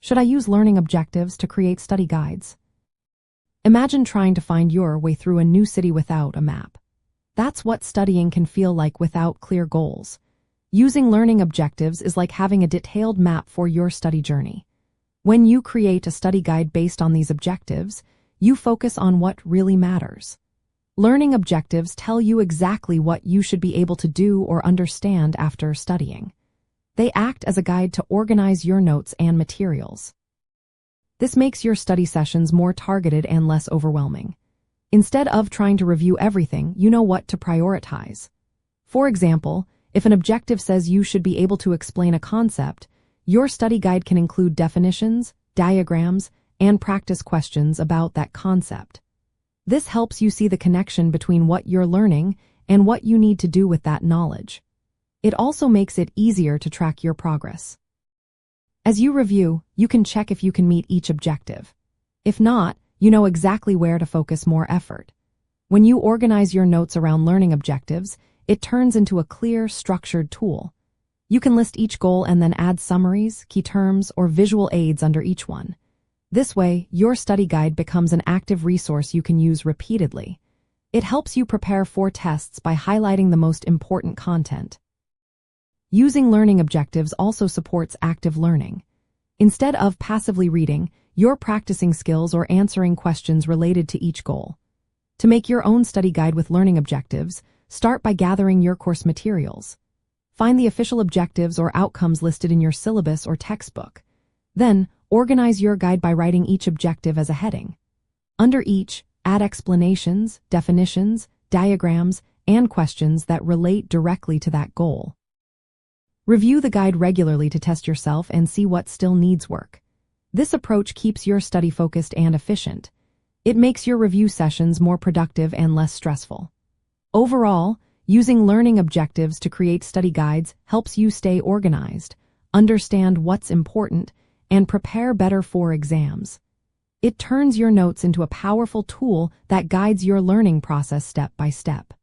Should I use learning objectives to create study guides? Imagine trying to find your way through a new city without a map. That's what studying can feel like without clear goals. Using learning objectives is like having a detailed map for your study journey. When you create a study guide based on these objectives, you focus on what really matters. Learning objectives tell you exactly what you should be able to do or understand after studying. They act as a guide to organize your notes and materials. This makes your study sessions more targeted and less overwhelming. Instead of trying to review everything, you know what to prioritize. For example, if an objective says you should be able to explain a concept, your study guide can include definitions, diagrams, and practice questions about that concept. This helps you see the connection between what you're learning and what you need to do with that knowledge. It also makes it easier to track your progress. As you review, you can check if you can meet each objective. If not, you know exactly where to focus more effort. When you organize your notes around learning objectives, it turns into a clear, structured tool. You can list each goal and then add summaries, key terms, or visual aids under each one. This way, your study guide becomes an active resource you can use repeatedly. It helps you prepare for tests by highlighting the most important content. Using learning objectives also supports active learning. Instead of passively reading, you're practicing skills or answering questions related to each goal. To make your own study guide with learning objectives, start by gathering your course materials. Find the official objectives or outcomes listed in your syllabus or textbook. Then, organize your guide by writing each objective as a heading. Under each, add explanations, definitions, diagrams, and questions that relate directly to that goal. Review the guide regularly to test yourself and see what still needs work. This approach keeps your study focused and efficient. It makes your review sessions more productive and less stressful. Overall, using learning objectives to create study guides helps you stay organized, understand what's important, and prepare better for exams. It turns your notes into a powerful tool that guides your learning process step by step.